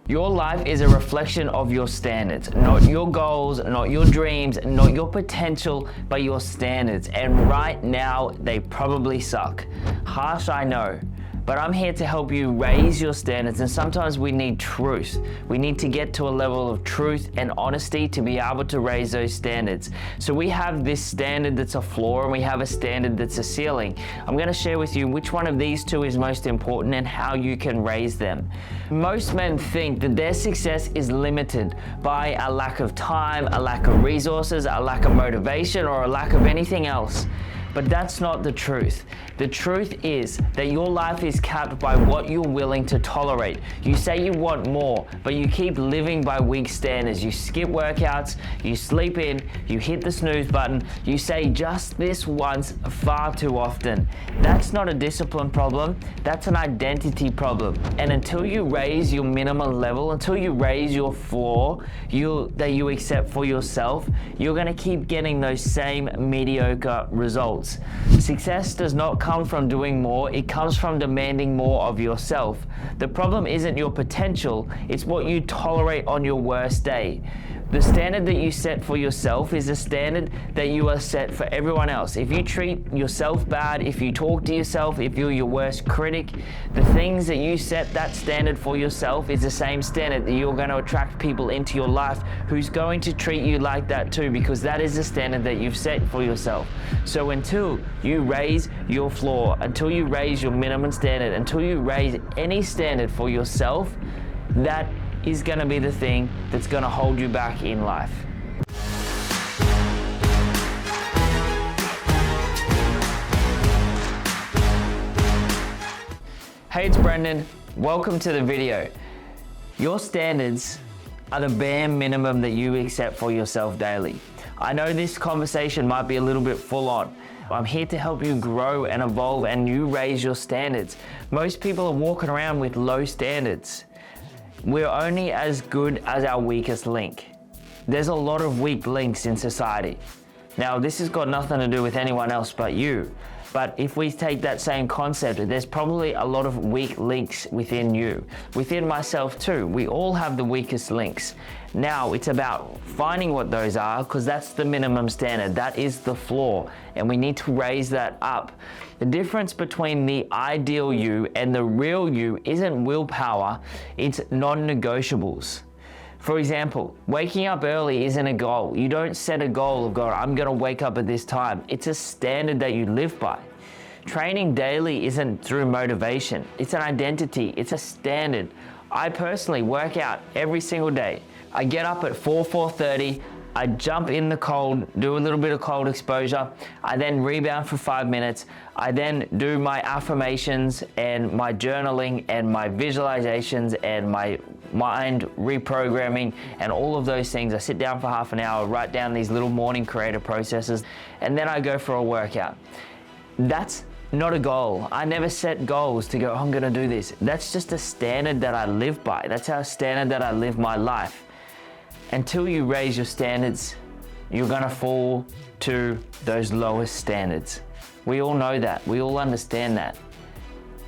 Your life is a reflection of your standards, not your goals, not your dreams, not your potential, but your standards. And right now, they probably suck. Harsh, I know. But I'm here to help you raise your standards, and sometimes we need truth. We need to get to a level of truth and honesty to be able to raise those standards. So we have this standard that's a floor, and we have a standard that's a ceiling. I'm going to share with you which one of these two is most important and how you can raise them. Most men think that their success is limited by a lack of time, a lack of resources, a lack of motivation, or a lack of anything else. But that's not the truth. The truth is that your life is capped by what you're willing to tolerate. You say you want more, but you keep living by weak standards. You skip workouts, you sleep in, you hit the snooze button, you say just this once far too often. That's not a discipline problem, that's an identity problem. And until you raise your minimum level, until you raise your floor that you accept for yourself, you're gonna keep getting those same mediocre results. Success does not come from doing more, it comes from demanding more of yourself. The problem isn't your potential, it's what you tolerate on your worst day. The standard that you set for yourself is the standard that you are set for everyone else. If you treat yourself bad, if you talk to yourself, if you're your worst critic, the things that you set that standard for yourself is the same standard that you're going to attract people into your life who's going to treat you like that too, because that is the standard that you've set for yourself. So until you raise your floor, until you raise your minimum standard, until you raise any standard for yourself, that is going to be the thing that's going to hold you back in life. Hey, it's Brendan. Welcome to the video. Your standards are the bare minimum that you accept for yourself daily. I know this conversation might be a little bit full on. I'm here to help you grow and evolve and you raise your standards. Most people are walking around with low standards. We're only as good as our weakest link. There's a lot of weak links in society. Now, this has got nothing to do with anyone else but you. But if we take that same concept, there's probably a lot of weak links within you, within myself too. We all have the weakest links. Now it's about finding what those are, because that's the minimum standard. That is the floor, and we need to raise that up. The difference between the ideal you and the real you isn't willpower, it's non-negotiables. For example, waking up early isn't a goal. You don't set a goal of going, I'm gonna wake up at this time. It's a standard that you live by. Training daily isn't through motivation. It's an identity, it's a standard. I personally work out every single day. I get up at 4:30, I jump in the cold, do a little bit of cold exposure. I then rebound for 5 minutes. I then do my affirmations and my journaling and my visualizations and my mind reprogramming and all of those things. I sit down for half an hour, write down these little morning creative processes, and then I go for a workout. That's not a goal. I never set goals to go, I'm gonna do this. That's just a standard that I live by. That's our standard that I live my life. Until you raise your standards, you're gonna fall to those lowest standards. We all know that, we all understand that.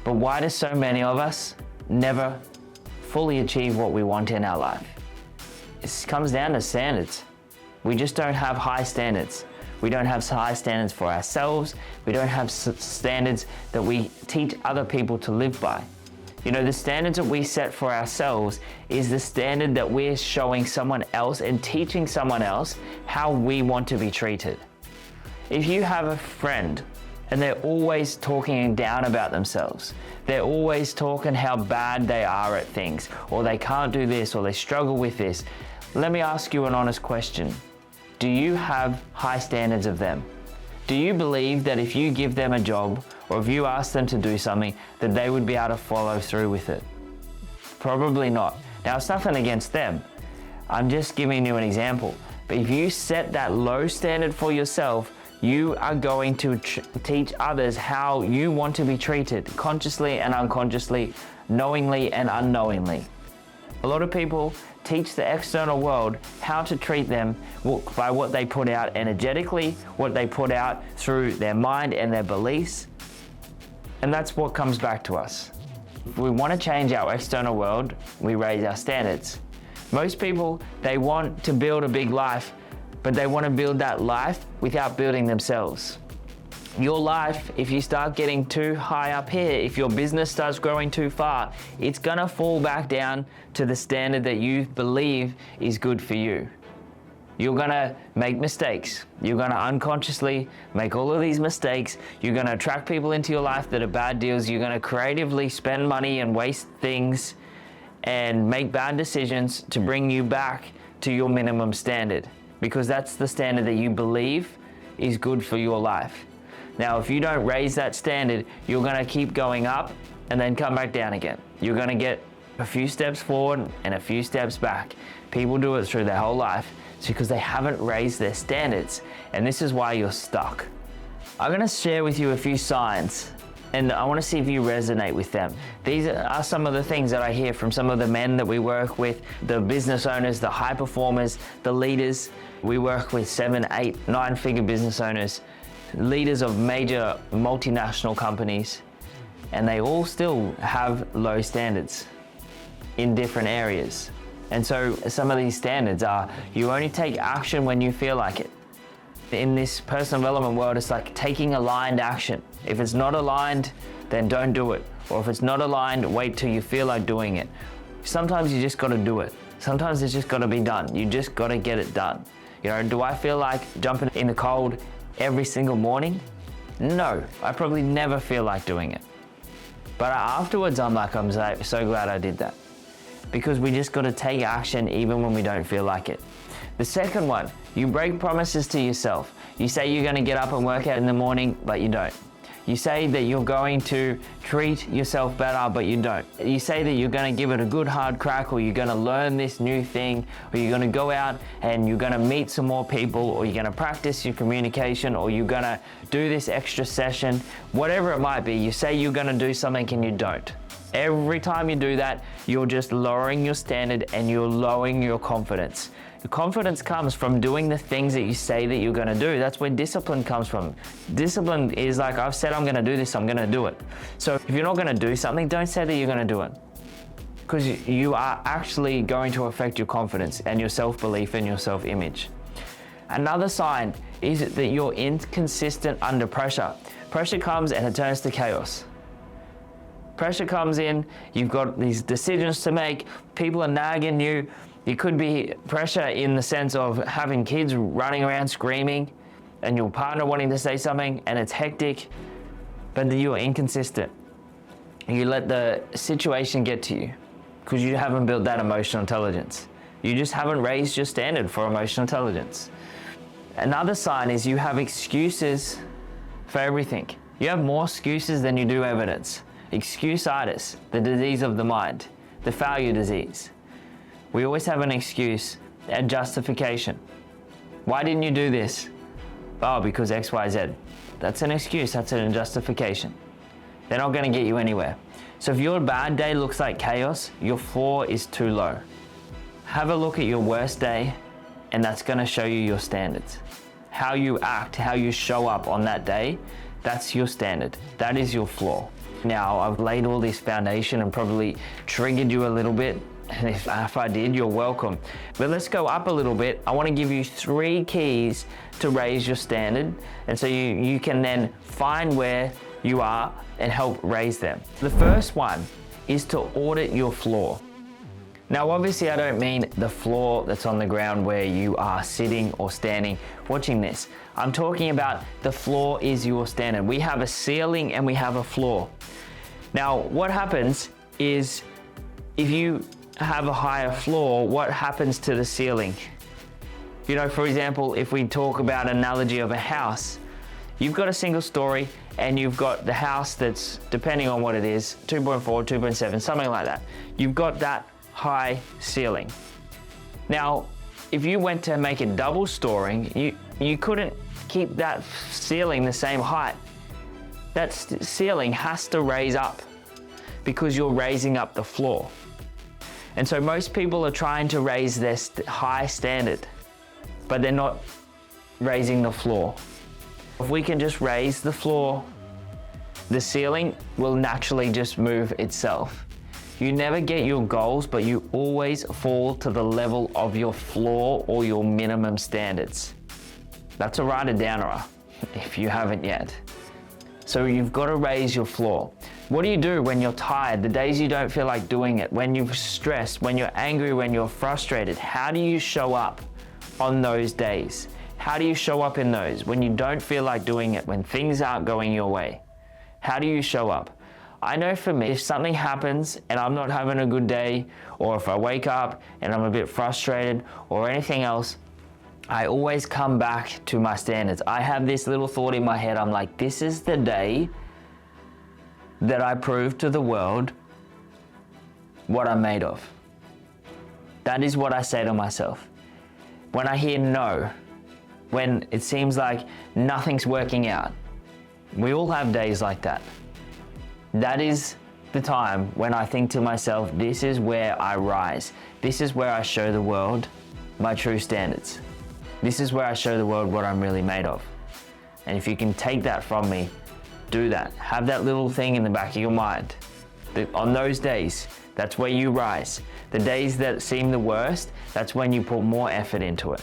But why do so many of us never fully achieve what we want in our life? It comes down to standards. We just don't have high standards. We don't have high standards for ourselves. We don't have standards that we teach other people to live by. You know, the standards that we set for ourselves is the standard that we're showing someone else and teaching someone else how we want to be treated. If you have a friend and they're always talking down about themselves, they're always talking how bad they are at things, or they can't do this, or they struggle with this, let me ask you an honest question. Do you have high standards of them? Do you believe that if you give them a job, or if you ask them to do something, that they would be able to follow through with it? Probably not. Now, it's nothing against them. I'm just giving you an example. But if you set that low standard for yourself, you are going to teach others how you want to be treated, consciously and unconsciously, knowingly and unknowingly. A lot of people teach the external world how to treat them by what they put out energetically, what they put out through their mind and their beliefs. And that's what comes back to us. If we want to change our external world, we raise our standards. Most people, they want to build a big life, but they want to build that life without building themselves. Your life, if you start getting too high up here, if your business starts growing too far, it's gonna fall back down to the standard that you believe is good for you. You're gonna make mistakes. You're gonna unconsciously make all of these mistakes. You're gonna attract people into your life that are bad deals. You're gonna creatively spend money and waste things and make bad decisions to bring you back to your minimum standard, because that's the standard that you believe is good for your life. Now, if you don't raise that standard, you're gonna keep going up and then come back down again. You're gonna get a few steps forward and a few steps back. People do it through their whole life. It's because they haven't raised their standards, and this is why you're stuck. I'm gonna share with you a few signs, and I wanna see if you resonate with them. These are some of the things that I hear from some of the men that we work with, the business owners, the high performers, the leaders. We work with 7, 8, 9-figure business owners, leaders of major multinational companies, and they all still have low standards in different areas. And so some of these standards are, you only take action when you feel like it. In this personal development world, it's like taking aligned action. If it's not aligned, then don't do it. Or if it's not aligned, wait till you feel like doing it. Sometimes you just gotta do it. Sometimes it's just gotta be done. You just gotta get it done. You know, do I feel like jumping in the cold every single morning? No, I probably never feel like doing it. But afterwards, I'm so glad I did that. Because we just gotta take action even when we don't feel like it. The second one, you break promises to yourself. You say you're gonna get up and work out in the morning, but you don't. You say that you're going to treat yourself better, but you don't. You say that you're gonna give it a good hard crack, or you're gonna learn this new thing, or you're gonna go out and you're gonna meet some more people, or you're gonna practice your communication, or you're gonna do this extra session, whatever it might be. You say you're gonna do something and you don't. Every time you do that, you're just lowering your standard and you're lowering your confidence. The confidence comes from doing the things that you say that you're gonna do. That's where discipline comes from. Discipline is like, I've said I'm gonna do this, I'm gonna do it. So if you're not gonna do something, don't say that you're gonna do it. Because you are actually going to affect your confidence and your self-belief and your self-image. Another sign is that you're inconsistent under pressure. Pressure comes and it turns to chaos. Pressure comes in, you've got these decisions to make, people are nagging you. It could be pressure in the sense of having kids running around screaming and your partner wanting to say something and it's hectic, but you are inconsistent. You let the situation get to you because you haven't built that emotional intelligence. You just haven't raised your standard for emotional intelligence. Another sign is you have excuses for everything. You have more excuses than you do evidence. Excuse-itis, the disease of the mind, the failure disease. We always have an excuse, a justification. Why didn't you do this? Oh, because X, Y, Z. That's an excuse, that's a justification. They're not gonna get you anywhere. So if your bad day looks like chaos, your floor is too low. Have a look at your worst day, and that's gonna show you your standards. How you act, how you show up on that day, that's your standard. That is your floor. Now, I've laid all this foundation and probably triggered you a little bit. And if I did, you're welcome. But let's go up a little bit. I want to give you 3 keys to raise your standard. And so you can then find where you are and help raise them. The first one is to audit your floor. Now, obviously, I don't mean the floor that's on the ground where you are sitting or standing watching this. I'm talking about the floor is your standard. We have a ceiling and we have a floor. Now, what happens is if you have a higher floor, what happens to the ceiling? You know, for example, if we talk about an analogy of a house, you've got a single story and you've got the house that's, depending on what it is, 2.4, 2.7, something like that. You've got that high ceiling. Now, if you went to make a double story, you couldn't keep that ceiling the same height. That ceiling has to raise up because you're raising up the floor. And so most people are trying to raise their high standard, but they're not raising the floor. If we can just raise the floor, the ceiling will naturally just move itself. You never get your goals, but you always fall to the level of your floor or your minimum standards. That's a write it downer if you haven't yet. So you've got to raise your floor. What do you do when you're tired, the days you don't feel like doing it, when you're stressed, when you're angry, when you're frustrated? How do you show up on those days? How do you show up in those when you don't feel like doing it, when things aren't going your way? How do you show up? I know for me, if something happens and I'm not having a good day, or if I wake up and I'm a bit frustrated or anything else, I always come back to my standards. I have this little thought in my head. I'm like, this is the day that I prove to the world what I'm made of. That is what I say to myself. When I hear no, when it seems like nothing's working out, we all have days like that. That is the time when I think to myself, this is where I rise. This is where I show the world my true standards. This is where I show the world what I'm really made of. And if you can take that from me, do that. Have that little thing in the back of your mind. On those days, that's where you rise. The days that seem the worst, that's when you put more effort into it.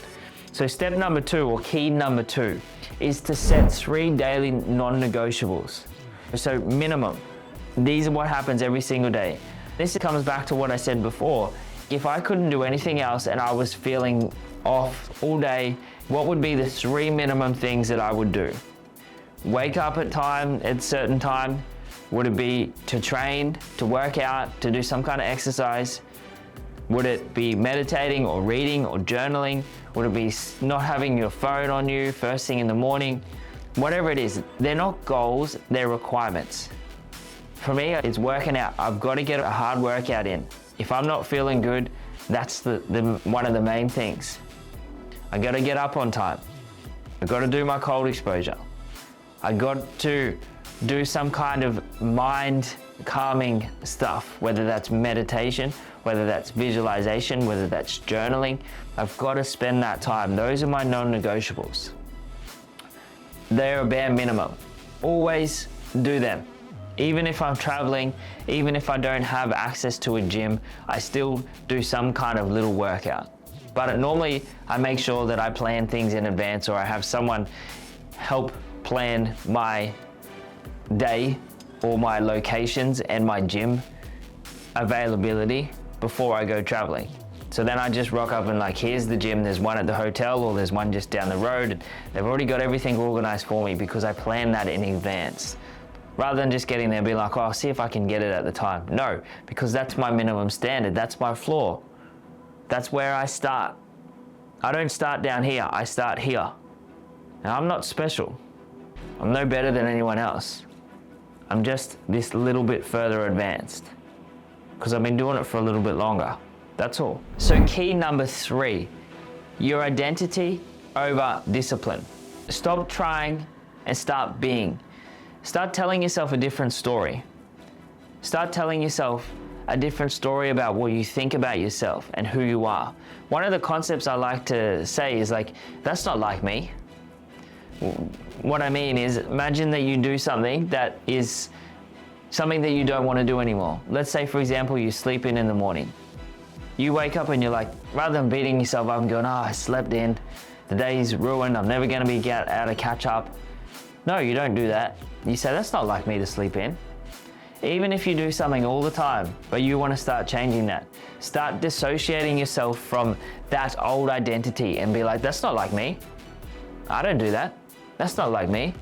So step number 2, or key number 2, is to set 3 daily non-negotiables. So minimum. These are what happens every single day. This comes back to what I said before. If I couldn't do anything else and I was feeling off all day, what would be the 3 minimum things that I would do? Wake up at certain time. Would it be to train, to work out, to do some kind of exercise? Would it be meditating or reading or journaling? Would it be not having your phone on you first thing in the morning? Whatever it is, they're not goals, they're requirements. For me, it's working out. I've got to get a hard workout in. If I'm not feeling good, that's one of the main things. I got to get up on time. I got to do my cold exposure. I got to do some kind of mind calming stuff, whether that's meditation, whether that's visualization, whether that's journaling. I've got to spend that time. Those are my non-negotiables. They're a bare minimum. Always do them. Even if I'm traveling, even if I don't have access to a gym, I still do some kind of little workout. But normally I make sure that I plan things in advance, or I have someone help plan my day or my locations and my gym availability before I go traveling. So then I just rock up and like, here's the gym, there's one at the hotel, or there's one just down the road. And they've already got everything organized for me because I plan that in advance. Rather than just getting there and be like, oh, I'll see if I can get it at the time. No, because that's my minimum standard. That's my floor. That's where I start. I don't start down here, I start here. Now, I'm not special. I'm no better than anyone else. I'm just this little bit further advanced because I've been doing it for a little bit longer. That's all. So key number 3, your identity over discipline. Stop trying and start being. Start telling yourself a different story. Start telling yourself a different story about what you think about yourself and who you are. One of the concepts I like to say is like, that's not like me. What I mean is, imagine that you do something that is something that you don't want to do anymore. Let's say, for example, you sleep in the morning. You wake up and you're like, rather than beating yourself up and going, oh, I slept in, the day's ruined, I'm never going to be able to catch up. No, you don't do that. You say, that's not like me to sleep in. Even if you do something all the time, but you want to start changing that. Start dissociating yourself from that old identity and be like, that's not like me. I don't do that. That's not like me.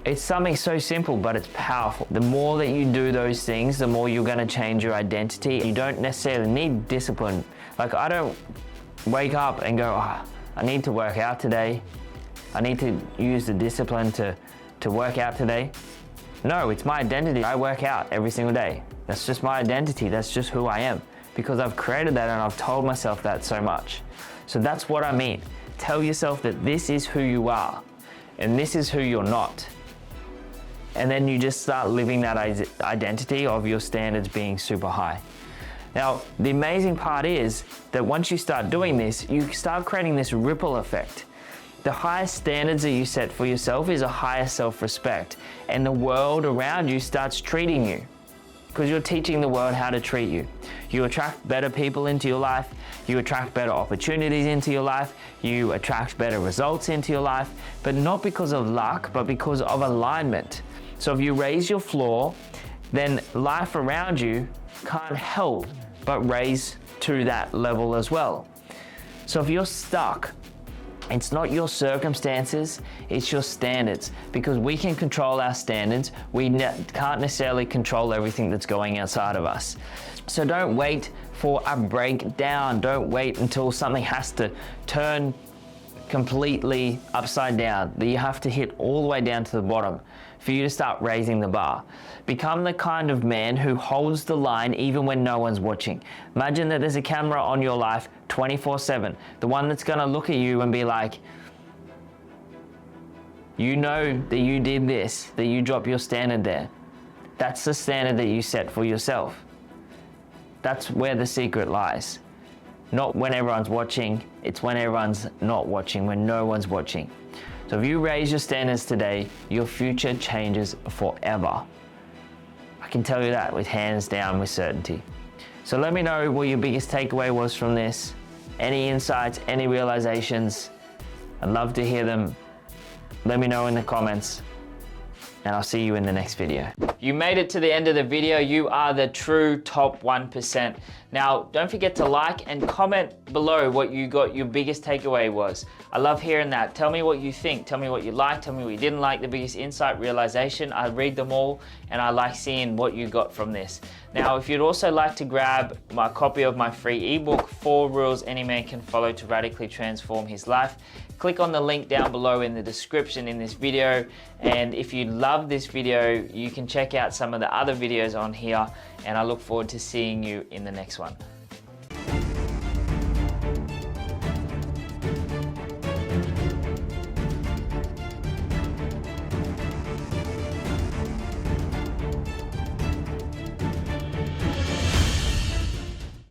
It's something so simple, but it's powerful. The more that you do those things, the more you're going to change your identity. You don't necessarily need discipline. Like, I don't wake up and go, oh, I need to work out today. I need to use the discipline to work out today. No, it's my identity. I work out every single day. That's just my identity. That's just who I am, because I've created that and I've told myself that so much. So that's what I mean. Tell yourself that this is who you are and this is who you're not. And then you just start living that identity of your standards being super high. Now, the amazing part is that once you start doing this, you start creating this ripple effect. The higher standards that you set for yourself is a higher self-respect, and the world around you starts treating you because you're teaching the world how to treat you. You attract better people into your life, you attract better opportunities into your life, you attract better results into your life, but not because of luck, but because of alignment. So if you raise your floor, then life around you can't help but raise to that level as well. So if you're stuck, it's not your circumstances, it's your standards, because we can control our standards. We can't necessarily control everything that's going outside of us. So don't wait for a breakdown. Don't wait until something has to turn completely upside down, that you have to hit all the way down to the bottom for you to start raising the bar. Become the kind of man who holds the line even when no one's watching. Imagine that there's a camera on your life 24/7, the one that's gonna look at you and be like, you know that you did this, that you dropped your standard there. That's the standard that you set for yourself. That's where the secret lies. Not when everyone's watching, it's when everyone's not watching, when no one's watching. So if you raise your standards today, your future changes forever. I can tell you that with hands down, with certainty. So let me know what your biggest takeaway was from this. Any insights, any realizations, I'd love to hear them. Let me know in the comments, and I'll see you in the next video. You made it to the end of the video. You are the true top 1%. Now, don't forget to like and comment below what you got your biggest takeaway was. I love hearing that. Tell me what you think. Tell me what you liked. Tell me what you didn't like, the biggest insight, realization. I read them all, and I like seeing what you got from this. Now, if you'd also like to grab my copy of my free ebook, 4 Rules Any Man Can Follow to Radically Transform His Life, click on the link down below in the description in this video. And if you love this video, you can check out some of the other videos on here, and I look forward to seeing you in the next one.